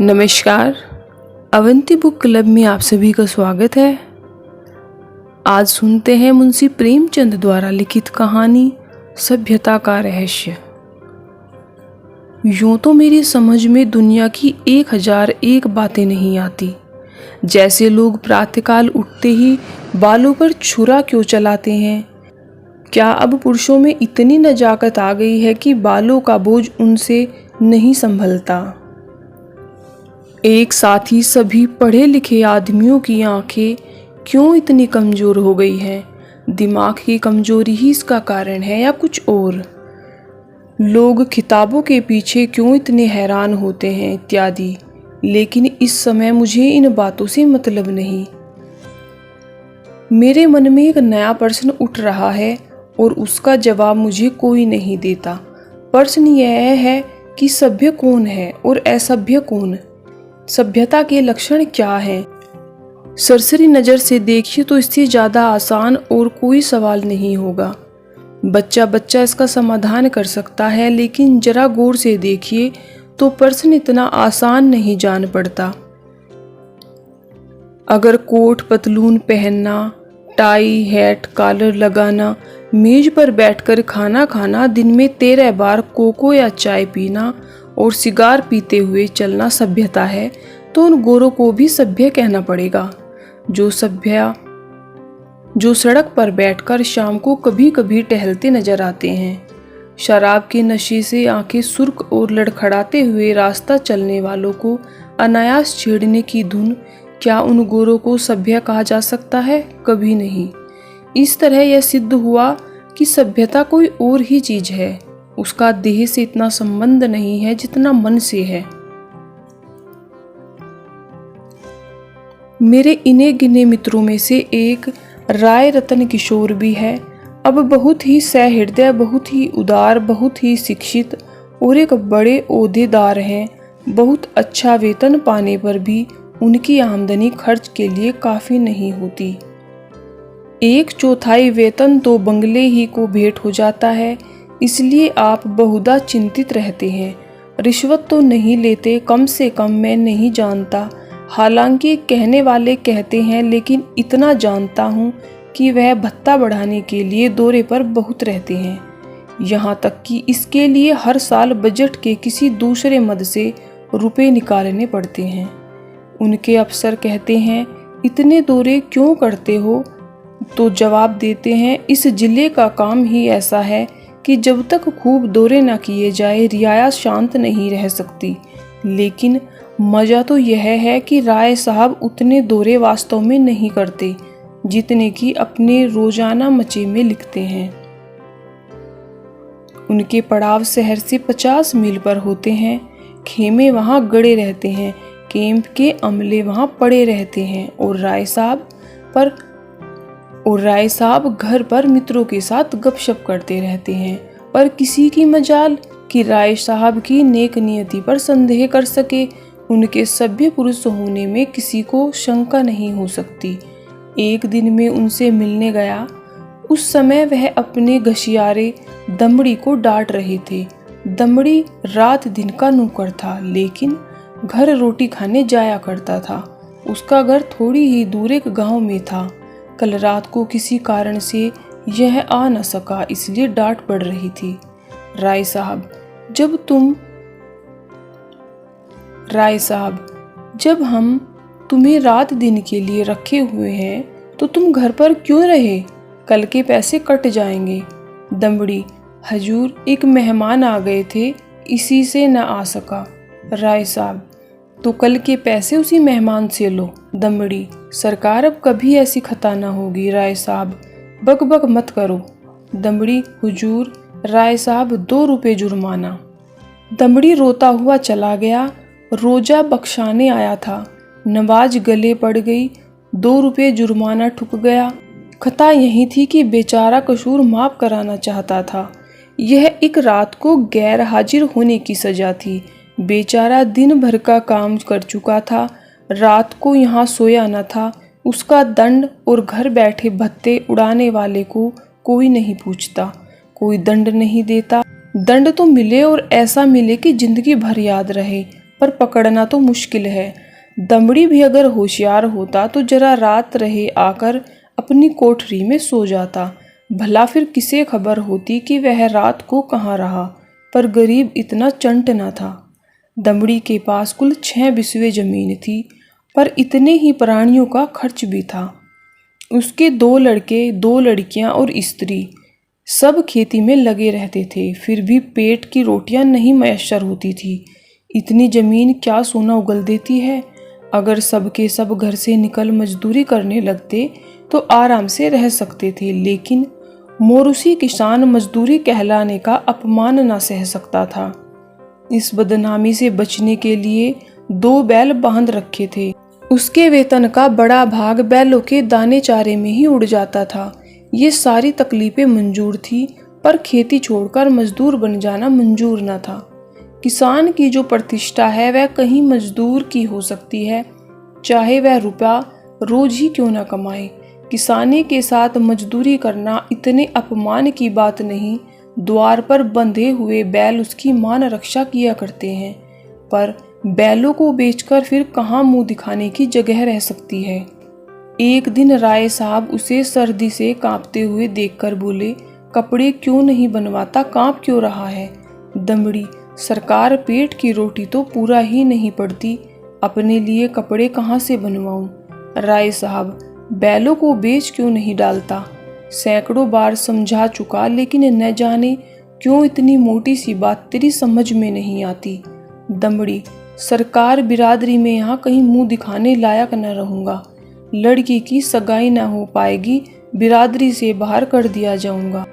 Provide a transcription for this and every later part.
नमस्कार। Avanti book club में आप सभी का स्वागत है। आज सुनते हैं मुंशी प्रेमचंद द्वारा लिखित कहानी सभ्यता का रहस्य। यूं तो मेरी समझ में दुनिया की 1001 बातें नहीं आती। जैसे लोग प्रातःकाल उठते ही बालों पर छुरा क्यों चलाते हैं। क्या अब पुरुषों में इतनी नजाकत आ गई है कि बालों का बोझ उनसे नहीं संभलता। एक साथ ही सभी पढ़े लिखे आदमियों की आंखें क्यों इतनी कमज़ोर हो गई हैं। दिमाग की कमज़ोरी ही इसका कारण है या कुछ और। लोग किताबों के पीछे क्यों इतने हैरान होते हैं इत्यादि। लेकिन इस समय मुझे इन बातों से मतलब नहीं। मेरे मन में एक नया प्रश्न उठ रहा है और उसका जवाब मुझे कोई नहीं देता। प्रश्न यह है कि सभ्य कौन है और असभ्य कौन। सभ्यता के लक्षण क्या हैं। सरसरी नज़र से देखिए तो इससे ज़्यादा आसान और कोई सवाल नहीं होगा। बच्चा इसका समाधान कर सकता है, लेकिन जरा गौर से देखिए तो प्रश्न इतना आसान नहीं जान पड़ता। अगर कोट पतलून पहनना, टाई हैट कॉलर लगाना, मेज पर बैठकर खाना खाना, दिन में 13 बार कोको या चाय पीना और सिगार पीते हुए चलना सभ्यता है, तो उन गोरों को भी सभ्य कहना पड़ेगा। जो सड़क पर बैठकर शाम को कभी कभी टहलते नजर आते हैं। शराब के नशे से आंखें सुर्ख और लड़खड़ाते हुए रास्ता चलने वालों को अनायास छेड़ने की धुन, क्या उन गोरों को सभ्य कहा जा सकता है? कभी नहीं। इस तरह यह सिद्ध हुआ कि सभ्यता कोई और ही चीज है। उसका देह से इतना संबंध नहीं है जितना मन से है। मेरे इने गिने मित्रों में से एक राय रतन किशोर भी है। अब बहुत ही सहृदय, बहुत ही उदार, बहुत ही शिक्षित और एक बड़े ओहदेदार हैं। बहुत अच्छा वेतन पाने पर भी उनकी आमदनी खर्च के लिए काफी नहीं होती। 1/4 वेतन तो बंगले ही को भेंट हो जाता है। इसलिए आप बहुधा चिंतित रहते हैं। रिश्वत तो नहीं लेते, कम से कम मैं नहीं जानता। हालांकि कहने वाले कहते हैं, लेकिन इतना जानता हूँ कि वह भत्ता बढ़ाने के लिए दौरे पर बहुत रहते हैं। यहाँ तक कि इसके लिए हर साल बजट के किसी दूसरे मद से रुपए निकालने पड़ते हैं। उनके अफसर कहते हैं, इतने दौरे क्यों करते हो? तो जवाब देते हैं, इस जिले का काम ही ऐसा है कि जब तक खूब दौरे न किए जाए रियाया शांत नहीं रह सकती। लेकिन मज़ा तो यह है कि राय साहब उतने दौरे वास्तव में नहीं करते जितने कि अपने रोजाना मचे में लिखते हैं। उनके पड़ाव शहर से 50 मील पर होते हैं। खेमे वहाँ गड़े रहते हैं, कैंप के अमले वहाँ पड़े रहते हैं और राय साहब घर पर मित्रों के साथ गपशप करते रहते हैं। पर किसी की मजाल कि राय साहब की नेक नियति पर संदेह कर सके। उनके सभ्य पुरुष होने में किसी को शंका नहीं हो सकती। एक दिन में उनसे मिलने गया। उस समय वह अपने घसियारे दमड़ी को डांट रहे थे। दमड़ी रात दिन का नौकर था, लेकिन घर रोटी खाने जाया करता था। उसका घर थोड़ी ही दूर एक गांव में था। कल रात को किसी कारण से यह आ न सका, इसलिए डांट पड़ रही थी। राय साहब, जब हम तुम्हें रात दिन के लिए रखे हुए हैं तो तुम घर पर क्यों रहे? कल के पैसे कट जाएंगे। दमड़ी, हजूर, एक मेहमान आ गए थे, इसी से न आ सका। राय साहब, तो कल के पैसे उसी मेहमान से लो। दमड़ी, सरकार, अब कभी ऐसी खता न होगी। राय साहब, बक मत करो। दमड़ी, हुजूर, राय साहब, 2 रुपये जुर्माना। दमड़ी रोता हुआ चला गया। रोजा बख्शाने आया था। नवाज गले पड़ गई। 2 रुपये जुर्माना ठुक गया। खता यही थी कि बेचारा कसूर माफ कराना चाहता था। यह एक रात को गैर हाजिर होने की सजा थी। बेचारा दिन भर का काम कर चुका था, रात को यहाँ सोया न था। उसका दंड, और घर बैठे भत्ते उड़ाने वाले को कोई नहीं पूछता, कोई दंड नहीं देता। दंड तो मिले और ऐसा मिले कि जिंदगी भर याद रहे। पर पकड़ना तो मुश्किल है। दमड़ी भी अगर होशियार होता तो जरा रात रहे आकर अपनी कोठरी में सो जाता। भला फिर किसे खबर होती कि वह रात को कहाँ रहा। पर गरीब इतना चंट न था। दमड़ी के पास कुल 6 बिस्वे जमीन थी, पर इतने ही प्राणियों का खर्च भी था। उसके 2 लड़के, 2 लड़कियां और स्त्री सब खेती में लगे रहते थे। फिर भी पेट की रोटियां नहीं मैसर होती थी। इतनी जमीन क्या सोना उगल देती है। अगर सब के सब घर से निकल मजदूरी करने लगते तो आराम से रह सकते थे, लेकिन मोरूसी किसान मजदूरी कहलाने का अपमान न सह सकता था। इस बदनामी से बचने के लिए 2 बैल बांध रखे थे। उसके वेतन का बड़ा भाग बैलों के दाने चारे में ही उड़ जाता था। ये सारी तकलीफें मंजूर थी, पर खेती छोड़कर मजदूर बन जाना मंजूर न था। किसान की जो प्रतिष्ठा है वह कहीं मजदूर की हो सकती है, चाहे वह रुपया रोज ही क्यों न कमाए। किसानी के साथ मजदूरी करना इतने अपमान की बात नहीं। द्वार पर बंधे हुए बैल उसकी मान रक्षा किया करते हैं, पर बैलों को बेचकर फिर कहाँ मुंह दिखाने की जगह रह सकती है। एक दिन राय साहब उसे सर्दी से कांपते हुए देखकर बोले, कपड़े क्यों नहीं बनवाता, कांप क्यों रहा है। दमड़ी, सरकार पेट की रोटी तो पूरा ही नहीं पड़ती, अपने लिए कपड़े कहाँ से बनवाऊं। राय साहब, बैलों को बेच क्यों नहीं डालता। सैकड़ों बार समझा चुका, लेकिन न जाने क्यों इतनी मोटी सी बात तेरी समझ में नहीं आती। दमड़ी, सरकार बिरादरी में यहाँ कहीं मुंह दिखाने लायक न रहूँगा। लड़की की सगाई न हो पाएगी, बिरादरी से बाहर कर दिया जाऊँगा।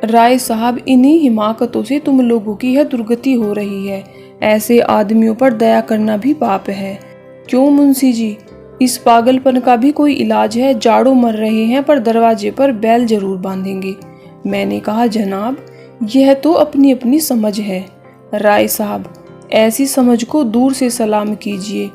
राय साहब, इन्हीं हिमाकतों से तुम लोगों की यह दुर्गति हो रही है। ऐसे आदमियों पर दया करना भी पाप है। क्यों मुंशी जी, इस पागलपन का भी कोई इलाज है। जाड़ों मर रहे हैं पर दरवाजे पर बैल जरूर बांधेंगे। मैंने कहा, जनाब, यह तो अपनी अपनी समझ है। राय साहब, ऐसी समझ को दूर से सलाम कीजिए।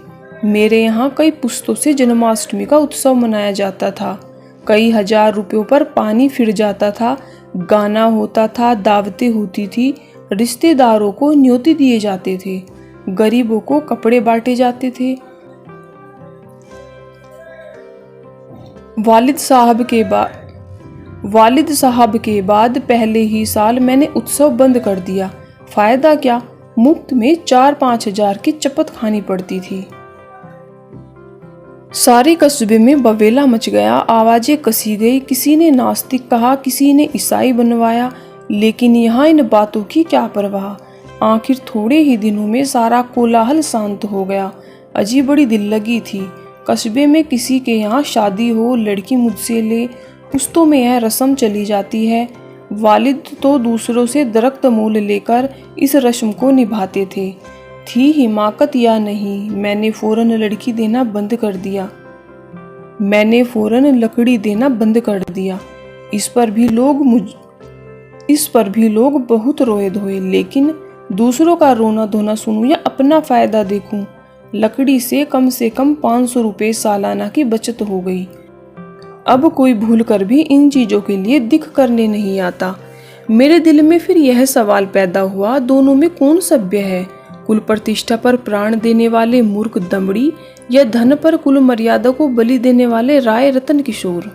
मेरे यहाँ कई पुस्तों से जन्माष्टमी का उत्सव मनाया जाता था। कई हजार रुपयों पर पानी फिर जाता था। गाना होता था, दावतें होती थी, रिश्तेदारों को न्योते दिए जाते थे, गरीबों को कपड़े बांटे जाते थे। वालिद साहब के बाद पहले ही साल मैंने उत्सव बंद कर दिया। फायदा क्या, मुफ्त में 4-5 हजार की चपत खानी पड़ती थी। सारे कस्बे में बवेला मच गया, आवाजें कसी गई। किसी ने नास्तिक कहा, किसी ने ईसाई बनवाया, लेकिन यहाँ इन बातों की क्या परवाह। आखिर थोड़े ही दिनों में सारा कोलाहल शांत हो गया। अजी बड़ी दिल लगी थी। कस्बे में किसी के यहाँ शादी हो, लड़की मुझसे ले, पुश्तों में यह रस्म चली जाती है। वालिद तो दूसरों से दरख्त मोल लेकर इस रस्म को निभाते थे। थी हिमाकत या नहीं, मैंने फौरन लड़की देना बंद कर दिया। मैंने फौरन लकड़ी देना बंद कर दिया। इस पर भी लोग बहुत रोए धोए, लेकिन दूसरों का रोना धोना सुनूं या अपना फायदा देखूं। लकड़ी से कम 500 रुपये सालाना की बचत हो गई। अब कोई भूल कर भी इन चीजों के लिए दिख करने नहीं आता। मेरे दिल में फिर यह सवाल पैदा हुआ, दोनों में कौन सभ्य है। कुल प्रतिष्ठा पर प्राण देने वाले मूर्ख दमड़ी, या धन पर कुल मर्यादा को बलि देने वाले राय रतन किशोर।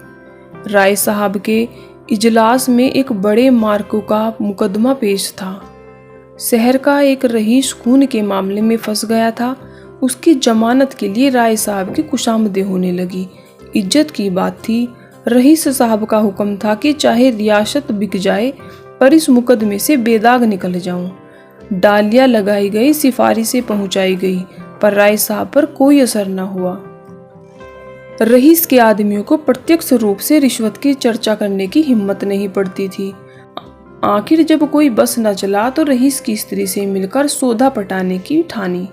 राय साहब के इजलास में एक बड़े मार्को का मुकदमा पेश था। शहर का एक रईस खून के मामले में फंस गया था। उसकी जमानत के लिए राय साहब की खुशामदें होने लगी। इज्जत की बात थी। रईस साहब का हुक्म था कि चाहे रियासत बिक जाए, पर इस मुकदमे से बेदाग निकल जाऊं। डालियां लगाई गई, सिफारिशें पहुंचाई गई, पर राय साहब पर कोई असर न हुआ। रईस के आदमियों को प्रत्यक्ष रूप से रिश्वत की चर्चा करने की हिम्मत नहीं पड़ती थी। आखिर जब कोई बस न चला तो रईस की स्त्री से मिलकर सौदा पटाने की ठानी।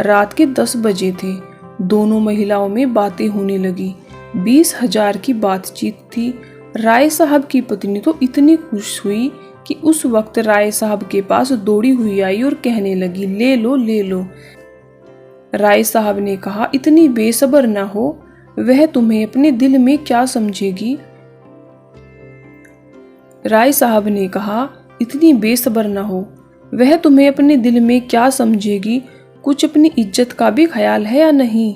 रात के 10 बजे थे। दोनों महिलाओं में बातें होने लगी। 20,000 की बातचीत थी। राय साहब की पत्नी तो इतनी खुश हुई कि उस वक्त राय साहब के पास दौड़ी हुई आई और कहने लगी, ले लो ले लो। राय साहब ने कहा, इतनी बेसब्र न हो, वह तुम्हें अपने दिल में क्या समझेगी। राय साहब ने कहा, इतनी बेसब्र न हो, वह तुम्हें अपने दिल में क्या समझेगी। कुछ अपनी इज्जत का भी ख्याल है या नहीं?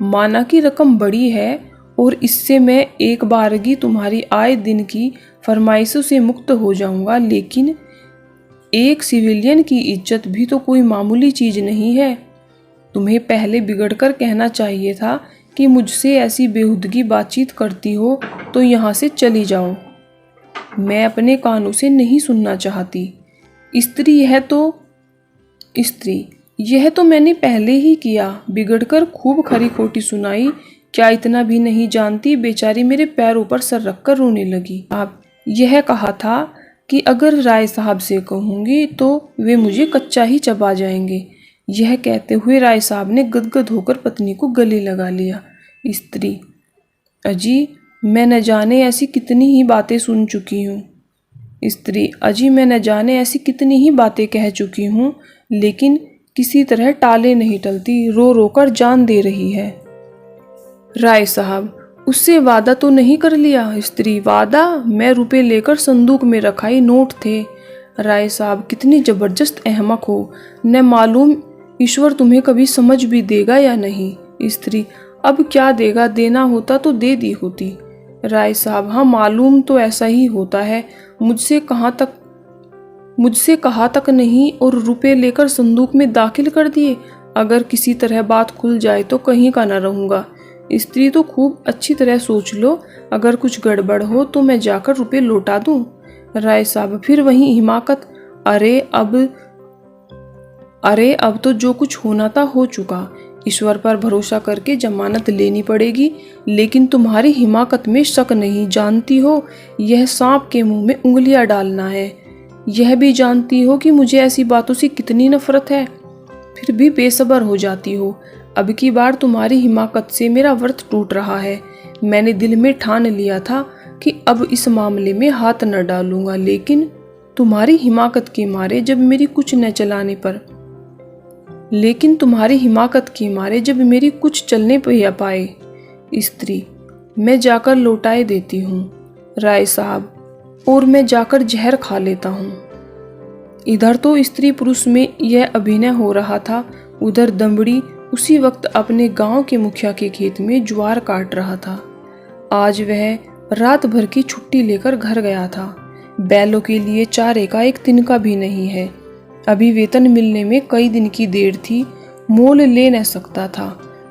माना कि रकम बड़ी है और इससे मैं एक बारगी तुम्हारी आए दिन की फरमाइशों से मुक्त हो जाऊंगा, लेकिन एक सिविलियन की इज्जत भी तो कोई मामूली चीज नहीं है। तुम्हें पहले बिगड़कर कहना चाहिए था कि मुझसे ऐसी बेहुदगी बातचीत करती हो तो यहाँ से चली जाओ। मैं अपने कानों से नहीं सुनना चाहती। स्त्री यह तो मैंने पहले ही किया। बिगड़कर खूब खरी खोटी सुनाई। क्या इतना भी नहीं जानती? बेचारी मेरे पैरों पर सर रखकर रोने लगी। आप यह कहा था कि अगर राय साहब से कहूँगी तो वे मुझे कच्चा ही चबा जाएंगे। यह कहते हुए राय साहब ने गदगद होकर पत्नी को गले लगा लिया। स्त्री: अजी मैं न जाने ऐसी कितनी ही बातें सुन चुकी हूँ। स्त्री: अजी मैं न जाने ऐसी कितनी ही बातें कह चुकी हूँ, लेकिन किसी तरह टाले नहीं टलती, रो रो कर जान दे रही है। राय साहब: उससे वादा तो नहीं कर लिया? स्त्री: वादा? मैं रुपए लेकर संदूक में रखाई नोट थे। राय साहब: कितनी जबरदस्त अहमक हो, न मालूम ईश्वर तुम्हें कभी समझ भी देगा या नहीं। स्त्री: अब क्या देगा, देना होता तो दे दी होती। राय साहब: हाँ मालूम तो ऐसा ही होता है। मुझसे कहा तक नहीं और रुपए लेकर संदूक में दाखिल कर दिए। अगर किसी तरह बात खुल जाए तो कहीं का न रहूंगा। स्त्री: तो खूब अच्छी तरह सोच लो, अगर कुछ गड़बड़ हो तो मैं जाकर रुपए लौटा दूं। राय साहब: फिर वही हिमाकत। अरे अब तो जो कुछ होना था हो चुका। ईश्वर पर भरोसा करके जमानत लेनी पड़ेगी, लेकिन तुम्हारी हिमाकत में शक नहीं। जानती हो यह सांप के मुंह में उंगलियां डालना है। यह भी जानती हो कि मुझे ऐसी बातों से कितनी नफरत है, फिर भी बेसब्र हो जाती हो। अब की बार तुम्हारी हिमाकत से मेरा व्रत टूट रहा है। मैंने दिल में ठान लिया था कि अब इस मामले में हाथ न डालूंगा, लेकिन तुम्हारी हिमाकत के मारे जब मेरी कुछ चलने पर पाए। स्त्री: मैं जाकर लौटाए देती हूँ। राय साहब: और मैं जाकर जहर खा लेता हूँ। इधर तो स्त्री पुरुष में यह अभिनय हो रहा था, उधर दमड़ी उसी वक्त अपने गांव के मुखिया के खेत में ज्वार काट रहा था। आज वह रात भर की छुट्टी लेकर घर गया था। बैलों के लिए चारे का एक तिनका भी नहीं है। अभी वेतन मिलने में कई दिन की देर थी, मोल ले न सकता था।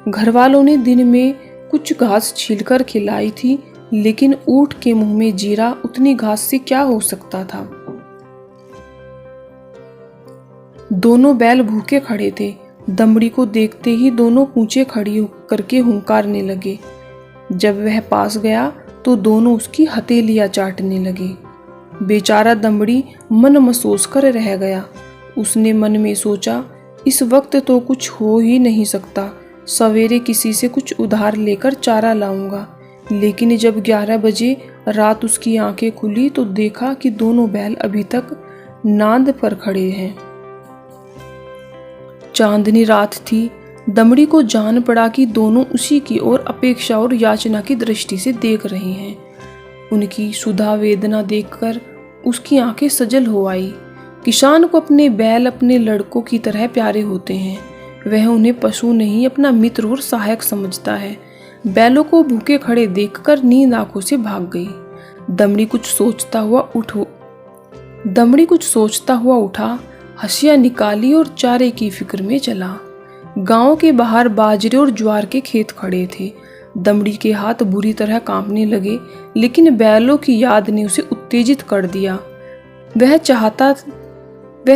घर वालों ने दिन में कुछ घास छीलकर खिलाई थी, लेकिन ऊंट के मुंह में जीरा, उतनी घास से क्या हो सकता था। दोनों बैल भूखे खड़े थे। दमड़ी को देखते ही दोनों पूंछें खड़ी करके हुंकारने लगे। जब वह पास गया तो दोनों उसकी हथेलियां चाटने लगे। बेचारा दमड़ी मन महसूस कर रह गया। उसने मन में सोचा, इस वक्त तो कुछ हो ही नहीं सकता, सवेरे किसी से कुछ उधार लेकर चारा लाऊंगा। लेकिन जब 11 बजे रात उसकी आंखें खुली तो देखा कि दोनों बैल अभी तक नांद पर खड़े हैं। चांदनी रात थी। दमड़ी को जान पड़ा कि दोनों उसी की ओर अपेक्षा और याचना की दृष्टि से देख रहे हैं। उनकी सुधा वेदना देखकर उसकी आंखें सजल हो आई। किसान को अपने बैल अपने लड़कों की तरह प्यारे होते हैं। वह उन्हें पशु नहीं, अपना मित्र और सहायक समझता है। बैलों को भूखे खड़े देखकर नींद आंखों से भाग गई। दमड़ी कुछ सोचता हुआ उठा, हंसियां निकाली और चारे की फिक्र में चला। गांव के बाहर बाजरे और ज्वार के खेत खड़े थे। दमड़ी के हाथ बुरी तरह कांपने लगे, लेकिन बैलों की याद ने उसे उत्तेजित कर दिया। वह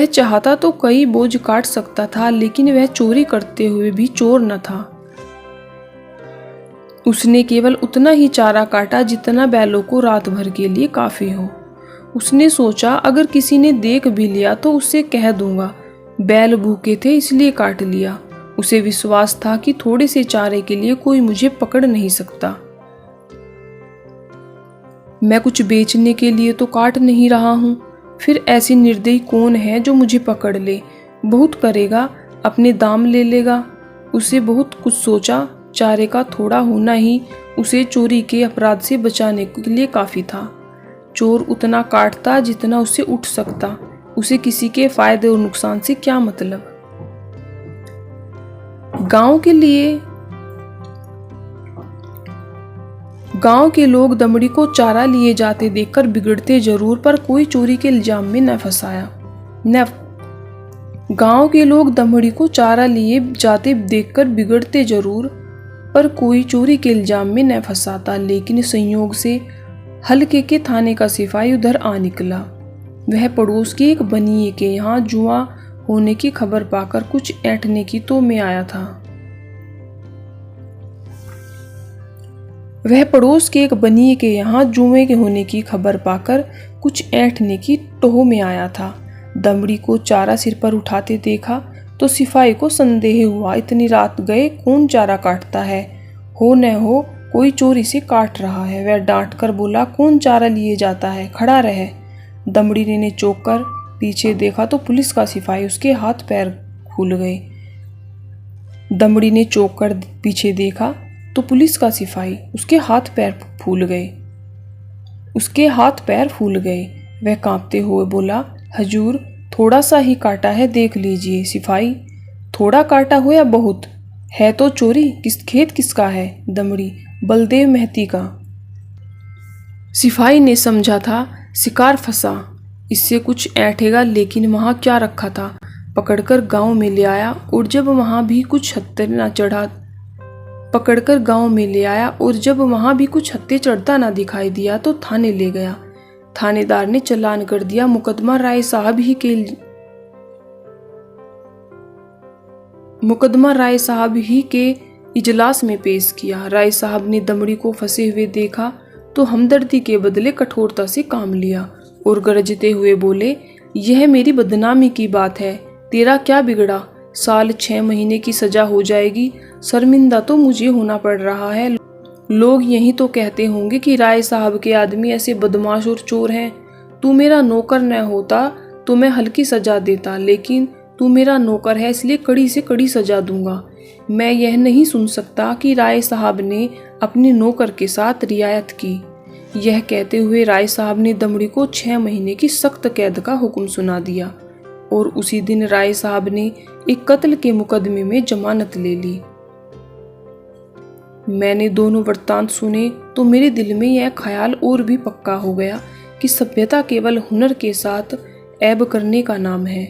चाहता तो कई बोझ काट सकता था, लेकिन वह चोरी करते हुए भी चोर न था। उसने केवल उतना ही चारा काटा जितना बैलों को रात भर के लिए काफी हो। उसने सोचा, अगर किसी ने देख भी लिया तो उससे कह दूंगा बैल भूखे थे इसलिए काट लिया। उसे विश्वास था कि थोड़े से चारे के लिए कोई मुझे पकड़ नहीं सकता। मैं कुछ बेचने के लिए तो काट नहीं रहा हूँ, फिर ऐसी निर्दयी कौन है जो मुझे पकड़ ले। बहुत करेगा, अपने दाम ले लेगा। उसे बहुत कुछ सोचा। चारे का थोड़ा होना ही उसे चोरी के अपराध से बचाने के लिए काफी था। चोर उतना काटता जितना उससे उठ सकता। उसे किसी के फायदे और नुकसान से क्या मतलब। गांव के लोग दमड़ी को चारा लिए जाते देखकर बिगड़ते जरूर, पर कोई चोरी के इल्जाम में न फंसाया। गांव के लोग दमड़ी को चारा लिए जाते देखकर बिगड़ते जरूर, पर कोई चोरी के इल्जाम में न फंसाता। लेकिन संयोग से हल्के के थाने का सिपाही उधर आ निकला। वह पड़ोस के एक बनिए के यहाँ जुआ होने की खबर पाकर कुछ ऐंठने की तो में आया था। वह पड़ोस के एक बनिए के यहाँ जुए के होने की खबर पाकर कुछ ऐंठने की टोह में आया था। दमड़ी को चारा सिर पर उठाते देखा तो सिपाही को संदेह हुआ, इतनी रात गए कौन चारा काटता है, हो न हो कोई चोरी से काट रहा है। वह डांट कर बोला, कौन चारा लिए जाता है, खड़ा रहे। दमड़ी ने चौंक कर पीछे देखा तो पुलिस का सिपाही, उसके हाथ पैर फूल गए। दमड़ी ने चौंक कर पीछे देखा तो पुलिस का सिपाही, उसके हाथ पैर फूल गए। वह कांपते हुए बोला, हजूर थोड़ा सा ही काटा है, देख लीजिए। सिपाही, थोड़ा काटा हो या बहुत, है तो चोरी, खेत किसका है? दमड़ी, बलदेव महती का। सिपाही ने समझा था शिकार फंसा, इससे कुछ ऐंठेगा, लेकिन वहां क्या रखा था पकड़कर गांव में ले आया, और जब वहां भी कुछ हत्थे चढ़ता ना दिखाई दिया तो थाने ले गया। थानेदार ने चालान कर दिया। मुकदमा राय साहब ही के इजलास में पेश किया। राय साहब ने दमड़ी को फंसे हुए देखा तो हमदर्दी के बदले कठोरता से काम लिया और गरजते हुए बोले, यह मेरी बदनामी की बात है, तेरा क्या बिगड़ा? साल 6 महीने की सजा हो जाएगी, शर्मिंदा तो मुझे होना पड़ रहा है। लोग यही तो कहते होंगे कि राय साहब के आदमी ऐसे बदमाश और चोर हैं। तू मेरा नौकर न होता तो मैं हल्की सजा देता, लेकिन तू मेरा नौकर है इसलिए कड़ी से कड़ी सजा दूंगा। मैं यह नहीं सुन सकता कि राय साहब ने अपने नौकर के साथ रियायत की। यह कहते हुए राय साहब ने दमड़ी को 6 महीने की सख्त कैद का हुक्म सुना दिया और उसी दिन राय साहब ने एक कत्ल के मुकदमे में जमानत ले ली। मैंने दोनों वृत्तांत सुने तो मेरे दिल में यह ख्याल और भी पक्का हो गया कि सभ्यता केवल हुनर के साथ ऐब करने का नाम है।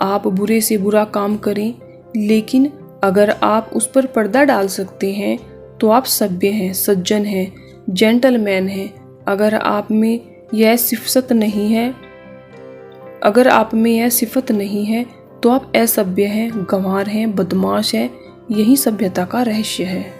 आप बुरे से बुरा काम करें, लेकिन अगर आप उस पर पर्दा डाल सकते हैं तो आप सभ्य हैं, सज्जन हैं, जेंटलमैन हैं। अगर आप में यह सिफत नहीं है तो आप असभ्य हैं, गंवार हैं, बदमाश हैं। यही सभ्यता का रहस्य है।